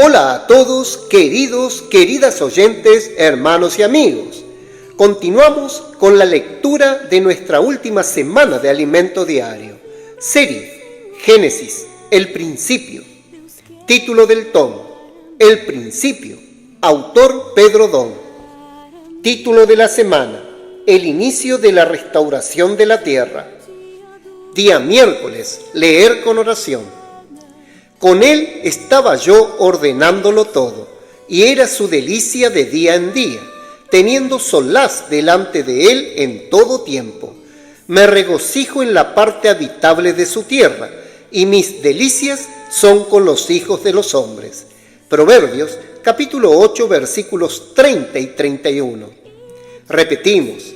Hola a todos, queridas oyentes, hermanos y amigos. Continuamos con la lectura de nuestra última semana de Alimento Diario. Serie Génesis, el principio. Título del tomo: El principio. Autor Pedro Don. Título de la semana: El inicio de la restauración de la tierra. Día miércoles, leer con oración. Con él estaba yo ordenándolo todo, y era su delicia de día en día, teniendo solaz delante de él en todo tiempo. Me regocijo en la parte habitable de su tierra, y mis delicias son con los hijos de los hombres. Proverbios, capítulo 8, versículos 30 y 31. Repetimos: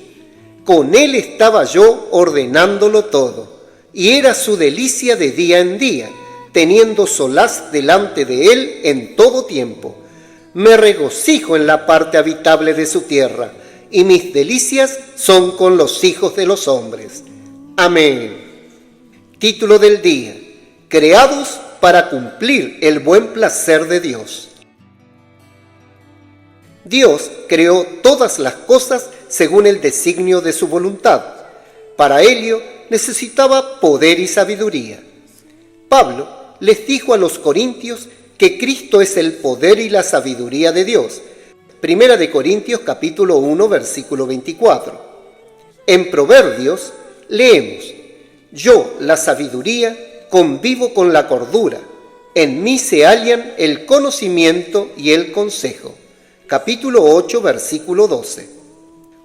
con él estaba yo ordenándolo todo, y era su delicia de día en día, teniendo solaz delante de él en todo tiempo. Me regocijo en la parte habitable de su tierra, y mis delicias son con los hijos de los hombres. Amén. Título del día: Creados para cumplir el buen placer de Dios. Dios creó todas las cosas según el designio de su voluntad. Para ello necesitaba poder y sabiduría. Pablo les dijo a los corintios que Cristo es el poder y la sabiduría de Dios. Primera de Corintios capítulo 1 versículo 24. En Proverbios leemos: yo, la sabiduría, convivo con la cordura. En mí se hallan el conocimiento y el consejo. Capítulo 8 versículo 12.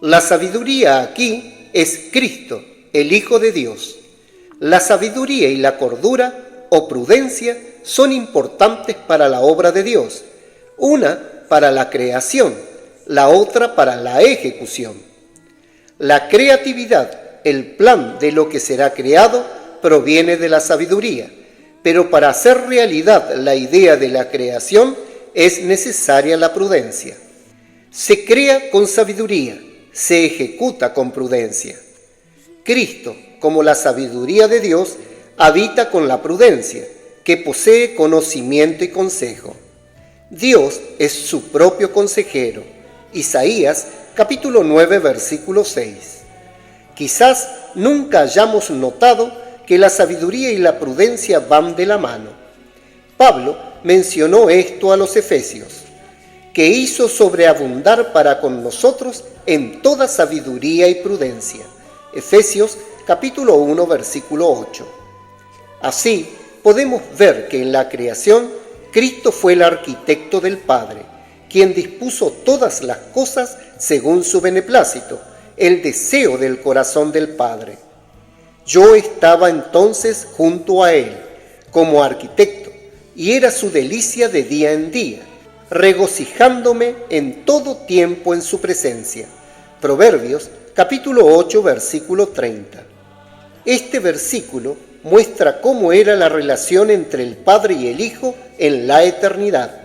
La sabiduría aquí es Cristo, el Hijo de Dios. La sabiduría y la cordura o prudencia son importantes para la obra de Dios, una para la creación, la otra para la ejecución. La creatividad, el plan de lo que será creado, proviene de la sabiduría, pero para hacer realidad la idea de la creación es necesaria la prudencia. Se crea con sabiduría, se ejecuta con prudencia. Cristo, como la sabiduría de Dios, habita con la prudencia, que posee conocimiento y consejo. Dios es su propio consejero. Isaías, capítulo 9, versículo 6. Quizás nunca hayamos notado que la sabiduría y la prudencia van de la mano. Pablo mencionó esto a los efesios, que hizo sobreabundar para con nosotros en toda sabiduría y prudencia. Efesios, capítulo 1, versículo 8. Así, podemos ver que en la creación, Cristo fue el arquitecto del Padre, quien dispuso todas las cosas según su beneplácito, el deseo del corazón del Padre. Yo estaba entonces junto a él, como arquitecto, y era su delicia de día en día, regocijándome en todo tiempo en su presencia. Proverbios, capítulo 8, versículo 30. Este versículo muestra cómo era la relación entre el Padre y el Hijo en la eternidad,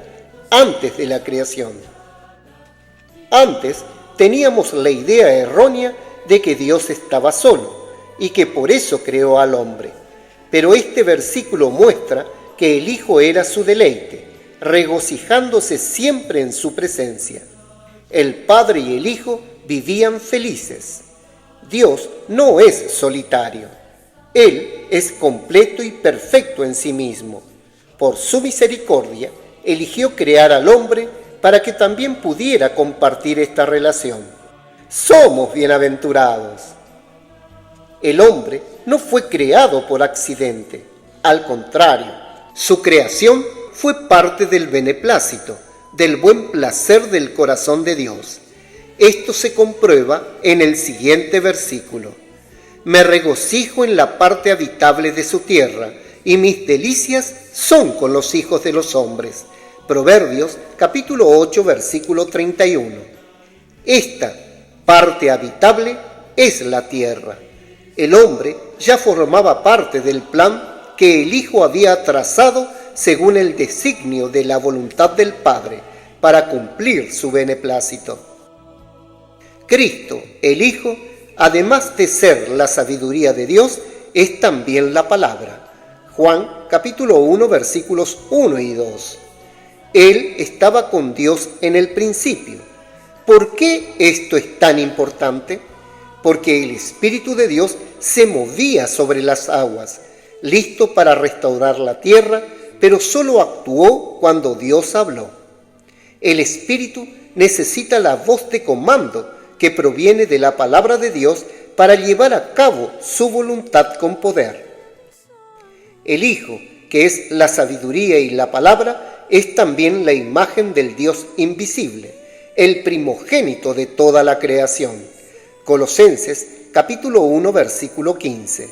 antes de la creación. Antes teníamos la idea errónea de que Dios estaba solo y que por eso creó al hombre. Pero este versículo muestra que el Hijo era su deleite, regocijándose siempre en su presencia. El Padre y el Hijo vivían felices. Dios no es solitario. Él es completo y perfecto en sí mismo. Por su misericordia, eligió crear al hombre para que también pudiera compartir esta relación. Somos bienaventurados. El hombre no fue creado por accidente. Al contrario, su creación fue parte del beneplácito, del buen placer del corazón de Dios. Esto se comprueba en el siguiente versículo: me regocijo en la parte habitable de su tierra, y mis delicias son con los hijos de los hombres. Proverbios, capítulo 8, versículo 31. Esta parte habitable es la tierra. El hombre ya formaba parte del plan que el Hijo había trazado según el designio de la voluntad del Padre para cumplir su beneplácito. Cristo, el Hijo, además de ser la sabiduría de Dios, es también la palabra. Juan capítulo 1 versículos 1 y 2. Él estaba con Dios en el principio. ¿Por qué esto es tan importante? Porque el Espíritu de Dios se movía sobre las aguas, listo para restaurar la tierra, pero solo actuó cuando Dios habló. El Espíritu necesita la voz de comando que proviene de la palabra de Dios para llevar a cabo su voluntad con poder. El Hijo, que es la sabiduría y la palabra, es también la imagen del Dios invisible, el primogénito de toda la creación. Colosenses capítulo 1, versículo 15.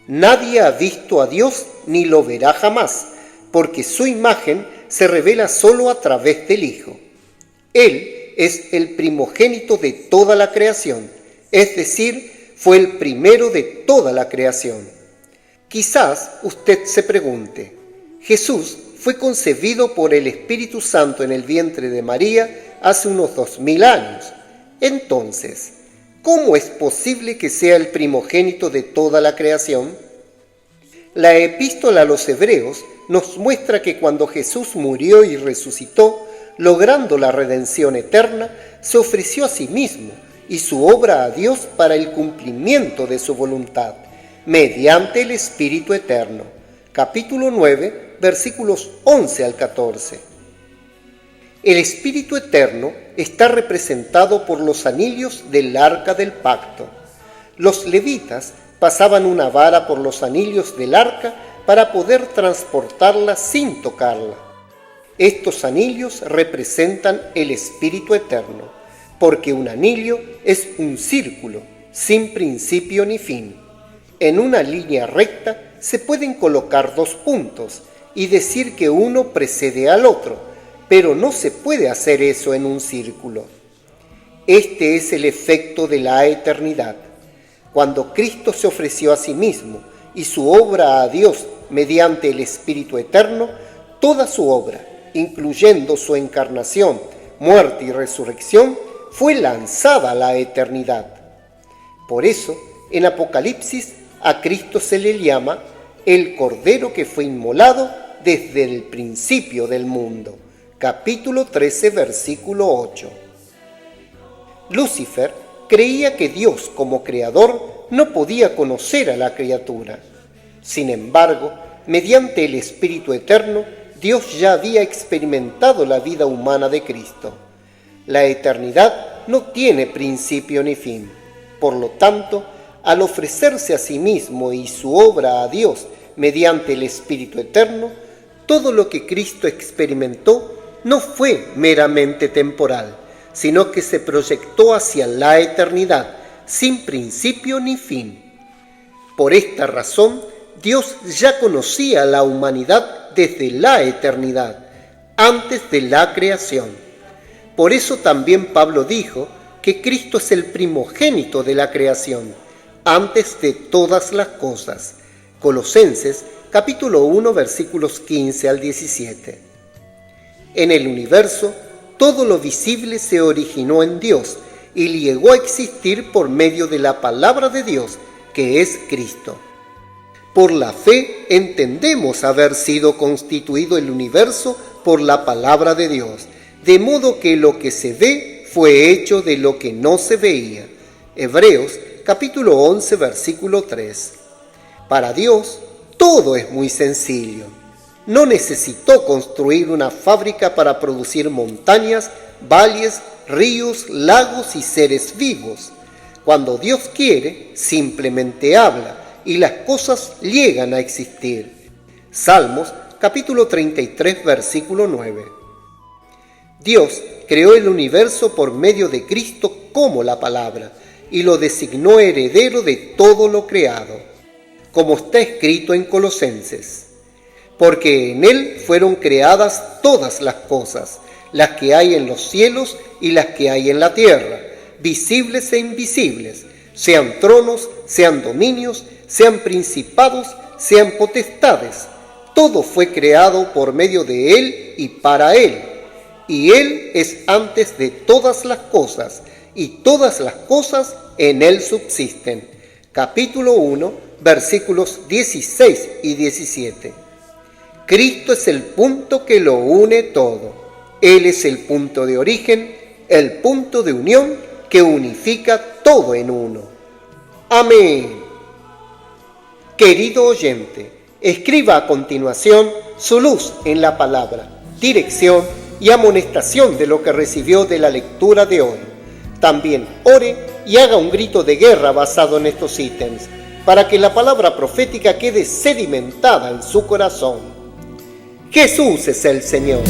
Nadie ha visto a Dios ni lo verá jamás, porque su imagen se revela solo a través del Hijo. Él es el primogénito de toda la creación, es decir, fue el primero de toda la creación. Quizás usted se pregunte, Jesús fue concebido por el Espíritu Santo en el vientre de María hace unos 2000 años. Entonces, ¿cómo es posible que sea el primogénito de toda la creación? La epístola a los Hebreos nos muestra que cuando Jesús murió y resucitó, logrando la redención eterna, se ofreció a sí mismo y su obra a Dios para el cumplimiento de su voluntad, mediante el Espíritu Eterno. Capítulo 9, versículos 11 al 14. El Espíritu Eterno está representado por los anillos del arca del pacto. Los levitas pasaban una vara por los anillos del arca para poder transportarla sin tocarla. Estos anillos representan el Espíritu Eterno, porque un anillo es un círculo sin principio ni fin. En una línea recta se pueden colocar dos puntos y decir que uno precede al otro, pero no se puede hacer eso en un círculo. Este es el efecto de la eternidad. Cuando Cristo se ofreció a sí mismo y su obra a Dios mediante el Espíritu Eterno, toda su obra, incluyendo su encarnación, muerte y resurrección, fue lanzada a la eternidad. Por eso, en Apocalipsis, a Cristo se le llama el Cordero que fue inmolado desde el principio del mundo. Capítulo 13, versículo 8. Lucifer creía que Dios, como creador, no podía conocer a la criatura. Sin embargo, mediante el Espíritu Eterno, Dios ya había experimentado la vida humana de Cristo. La eternidad no tiene principio ni fin. Por lo tanto, al ofrecerse a sí mismo y su obra a Dios mediante el Espíritu Eterno, todo lo que Cristo experimentó no fue meramente temporal, sino que se proyectó hacia la eternidad, sin principio ni fin. Por esta razón, Dios ya conocía a la humanidad desde la eternidad, antes de la creación. Por eso también Pablo dijo que Cristo es el primogénito de la creación, antes de todas las cosas. Colosenses capítulo 1, versículos 15 al 17. En el universo, todo lo visible se originó en Dios y llegó a existir por medio de la palabra de Dios, que es Cristo. Por la fe entendemos haber sido constituido el universo por la palabra de Dios, de modo que lo que se ve fue hecho de lo que no se veía. Hebreos capítulo 11, versículo 3. Para Dios, todo es muy sencillo. No necesitó construir una fábrica para producir montañas, valles, ríos, lagos y seres vivos. Cuando Dios quiere, simplemente habla y las cosas llegan a existir. Salmos capítulo 33, versículo 9. Dios creó el universo por medio de Cristo como la palabra y lo designó heredero de todo lo creado, como está escrito en Colosenses. Porque en Él fueron creadas todas las cosas, las que hay en los cielos y las que hay en la tierra, visibles e invisibles, sean tronos, sean dominios, sean principados, sean potestades. Todo fue creado por medio de Él y para Él. Y Él es antes de todas las cosas, y todas las cosas en Él subsisten. Capítulo 1, versículos 16 y 17. Cristo es el punto que lo une todo. Él es el punto de origen, el punto de unión que unifica todo en uno. Amén. Querido oyente, escriba a continuación su luz en la palabra, dirección y amonestación de lo que recibió de la lectura de hoy. También ore y haga un grito de guerra basado en estos ítems, para que la palabra profética quede sedimentada en su corazón. Jesús es el Señor.